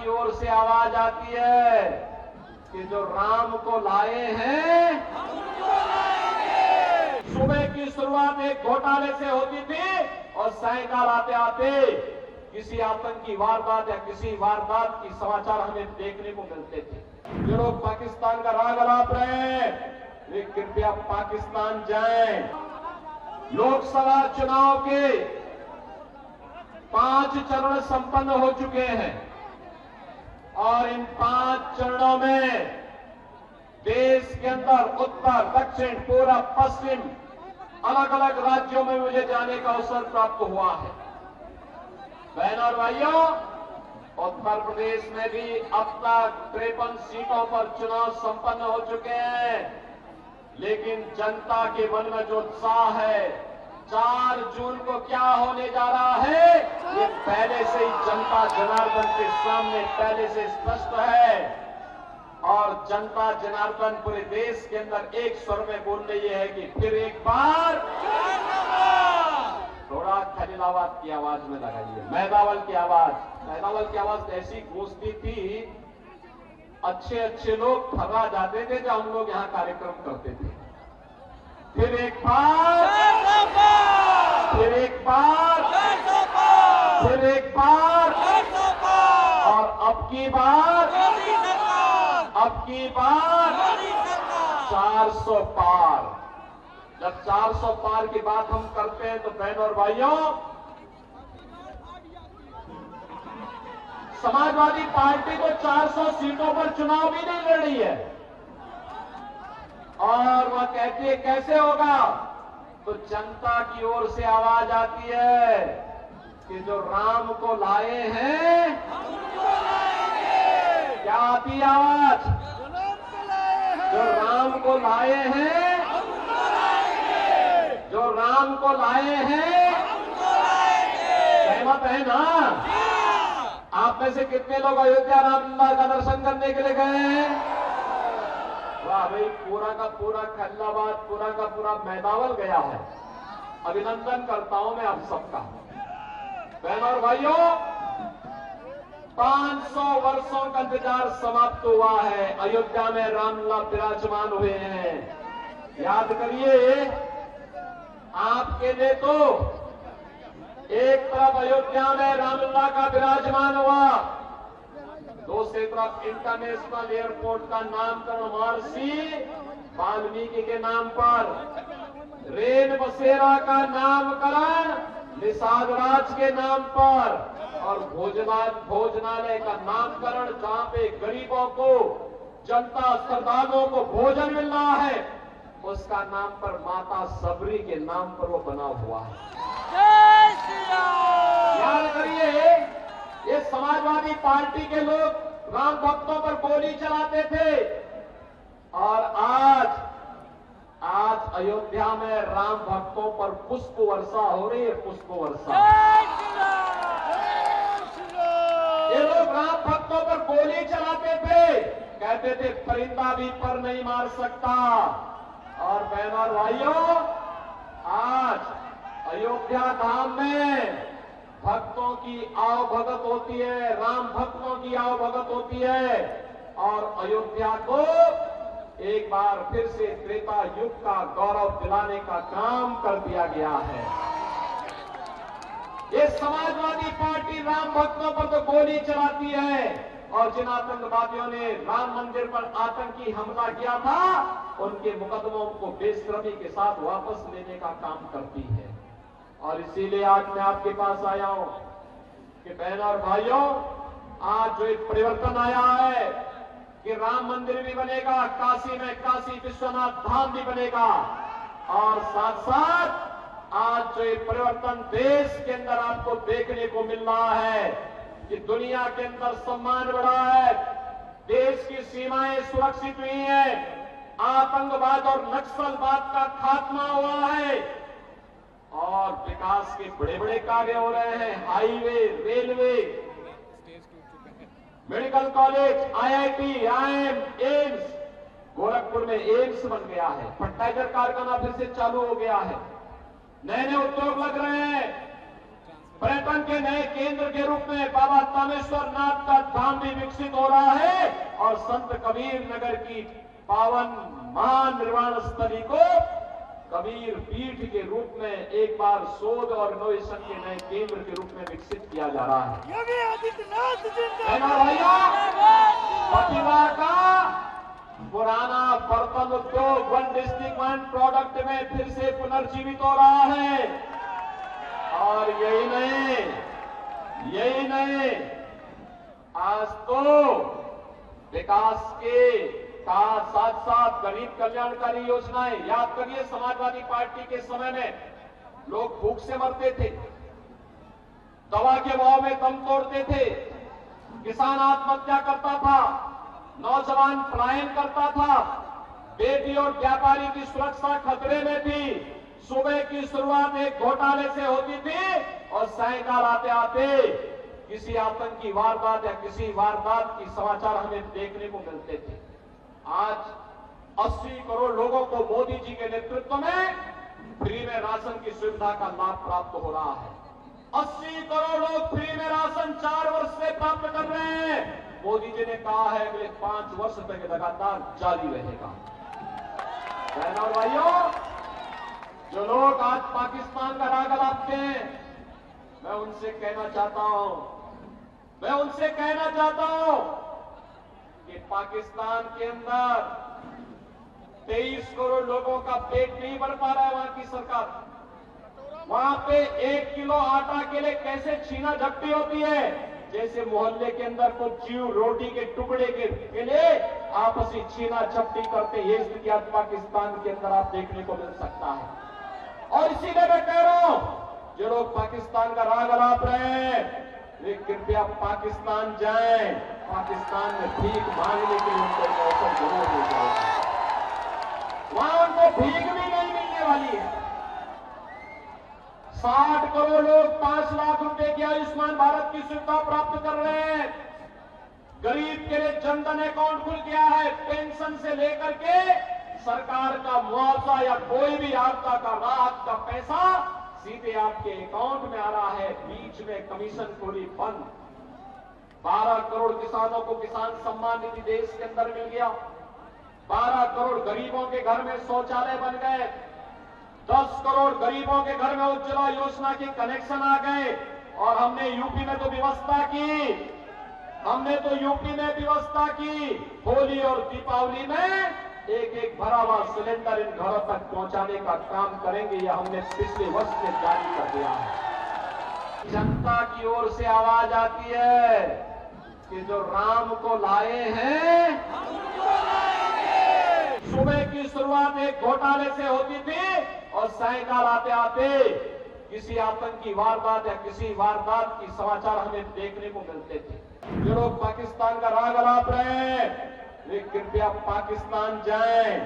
की ओर से आवाज आती है कि जो राम को लाए हैं सुबह की शुरुआत एक घोटाले से होती थी और सायकाल आते आते किसी आतंकी वारदात या किसी वारदात की समाचार हमें देखने को मिलते थे। जो लोग पाकिस्तान का राग अलाप रहे हैं वे कृपया पाकिस्तान जाएं। लोकसभा चुनाव के 5 चरण संपन्न हो चुके हैं और इन 5 चरणों में देश के अंदर उत्तर, दक्षिण, पूरब, पश्चिम अलग अलग राज्यों में मुझे जाने का अवसर प्राप्त हुआ है। बहन और भाइयों, उत्तर प्रदेश में भी अब तक 53 सीटों पर चुनाव संपन्न हो चुके हैं, लेकिन जनता के मन में जो उत्साह है 4 जून को क्या होने जा रहा है ये पहले से ही जनता जनार्दन के सामने पहले से स्पष्ट है। और जनता जनार्दन पूरे देश के अंदर एक स्वर में बोल रही है कि फिर एक बार थोड़ा खलीलाबाद की आवाज में लगाइए, मैदावल की आवाज। मैदावल की आवाज ऐसी गूंजती थी, अच्छे अच्छे लोग थर्रा जाते थे जब हम लोग यहाँ कार्यक्रम करते थे। फिर एक बार, फिर एक बार, फिर एक बार, और अब की बार 400 पार। जब 400 पार की बात हम करते हैं तो बहन और भाइयों, समाजवादी पार्टी को 400 सीटों पर चुनाव भी नहीं लड़ रही है और वह कहती है कैसे होगा, तो जनता की ओर से आवाज आती है कि जो राम को लाए हैं, क्या आती है आवाज, जो राम को लाए हैं, जो राम को लाए हैं, सहमत है ना? आप में से कितने लोग अयोध्या रामलला का दर्शन करने के लिए गए हैं? वाह भाई, पूरा का पूरा खलीलाबाद, पूरा का पूरा मैदावल गया है। अभिनंदन करता हूं मैं आप सबका। बहन और भाइयों, 500 वर्षों का इंतजार समाप्त हुआ है। अयोध्या में रामलला विराजमान हुए हैं। याद करिए, आपके लिए तो एक तरफ अयोध्या में रामलला का विराजमान हुआ, दूसरी तरफ इंटरनेशनल एयरपोर्ट का नामकरण महर्षि वाल्मीकि के नाम पर, रेन बसेरा का नामकरण निषाद राज के नाम पर, और भोजनालय का नामकरण जहां पे गरीबों को, जनता, श्रद्धालुओं को भोजन मिल रहा है, उसका नाम पर माता सबरी के नाम पर वो बना हुआ है। याद करिए, ये समाजवादी पार्टी के लोग राम भक्तों पर गोली चलाते थे और आज अयोध्या में राम भक्तों पर पुष्प वर्षा हो रही है, पुष्प वर्षा। ये लोग राम भक्तों पर गोली चलाते थे, कहते थे परिंदा भी पर नहीं मार सकता। और बहन और भाइयों, आज अयोध्या धाम में भक्तों की आवभगत होती है, राम भक्तों की आवभगत होती है और अयोध्या को एक बार फिर से त्रेता युग का गौरव दिलाने का काम कर दिया गया है। ये समाजवादी पार्टी राम भक्तों पर तो गोली चलाती है और जिन आतंकवादियों ने राम मंदिर पर आतंकी हमला किया था, उनके मुकदमों को बेशर्मी के साथ वापस लेने का काम करती है। और इसीलिए आज मैं आपके पास आया हूं कि बहन और भाइयों, आज जो एक परिवर्तन आया है कि राम मंदिर भी बनेगा, काशी में काशी विश्वनाथ धाम भी बनेगा, और साथ साथ आज जो एक परिवर्तन देश के अंदर आपको देखने को मिल रहा है कि दुनिया के अंदर सम्मान बढ़ा है, देश की सीमाएं सुरक्षित हुई हैं, आतंकवाद और नक्सलवाद का खात्मा हुआ है और विकास के बड़े बड़े कार्य हो रहे हैं। Highway, railway, medical college, IIT, IIM, AIIMS, Gorakhpur में एम्स बन गया है, फर्टिलाइजर कारखाना फिर से चालू हो गया है, नए नए उद्योग लग रहे हैं, पर्यटन के नए केंद्र के रूप में बाबा तामेश्वर नाथ का धाम भी विकसित हो रहा है और संत कबीर नगर की पावन महानिर्वाण स्थली को कबीर पीठ के रूप में एक बार शोध और इनोवेशन के नए केंद्र के रूप में विकसित किया जा रहा है। योगी आदित्यनाथ भैया प्रतिभा का पुराना बर्तन उद्योग वन डिस्ट्रिक्ट वन प्रोडक्ट में फिर से पुनर्जीवित हो रहा है। और यही नहीं आज तो विकास के साथ साथ गरीब कल्याणकारी योजनाएं, याद करिए समाजवादी पार्टी के समय में लोग भूख से मरते थे, दवा के भाव में दम तोड़ते थे, किसान आत्महत्या करता था, नौजवान पलायन करता था, बेटी और व्यापारी की सुरक्षा खतरे में थी। सुबह की शुरुआत एक घोटाले से होती थी और सायंकाल आते आते किसी आतंकी वारदात या किसी वारदात की समाचार हमें देखने को मिलते थे। आज 80 करोड़ लोगों को मोदी जी के नेतृत्व में फ्री में राशन की सुविधा का लाभ प्राप्त हो रहा है। 80 करोड़ लोग फ्री में राशन 4 वर्ष से प्राप्त कर रहे हैं। मोदी जी ने कहा है अगले 5 वर्ष तक लगातार जारी रहेगा। बहनों और भाइयों, जो लोग आज पाकिस्तान का राग अलापते हैं, मैं उनसे कहना चाहता हूं कि पाकिस्तान के अंदर 23 करोड़ लोगों का पेट नहीं भर पा रहा है वहां की सरकार। वहां पे 1 किलो आटा के लिए कैसे छीना झपटी होती है, जैसे मोहल्ले के अंदर कुछ जीव रोटी के टुकड़े के लिए आपसी छीना झपटी करते, ये स्थिति आज पाकिस्तान के अंदर आप देखने को मिल सकता है। और इसीलिए मैं कह रहा हूं, जो लोग पाकिस्तान का राग अलाप रहे हैं वे कृपया पाकिस्तान जाएं। पाकिस्तान में भीख मांगने के लिए उनको अवसर जरूर मिल जाएगा। वहां उनको भीख भी नहीं मिलने वाली है। 60 करोड़ लोग 5 लाख रुपए की आयुष्मान भारत की सुविधा प्राप्त कर रहे हैं। गरीब के लिए जनधन अकाउंट खुल गया है। पेंशन से लेकर के सरकार का मुआवजा या कोई भी आपदा का राहत का पैसा सीधे आपके अकाउंट में आ रहा है। बीच में कमीशन खोरी बंद। 12 करोड़ किसानों को किसान सम्मान निधि देश के अंदर मिल गया। 12 करोड़ गरीबों के घर में शौचालय बन गए। 10 करोड़ गरीबों के घर में उज्ज्वला योजना के कनेक्शन आ गए। और हमने यूपी में तो व्यवस्था की होली और दीपावली में एक भरा हुआ सिलेंडर इन घरों तक पहुंचाने का काम करेंगे। यह हमने पिछले वर्ष में जारी कर दिया है। जनता की ओर से आवाज आती है कि जो राम को लाए हैं सुबह की शुरुआत एक घोटाले से होती थी और सायंकाल आते आते किसी आतंकी वारदात या किसी वारदात की समाचार हमें देखने को मिलते थे। जो लोग पाकिस्तान का राग अलाप रहे हैं वे कृपया पाकिस्तान जाएं।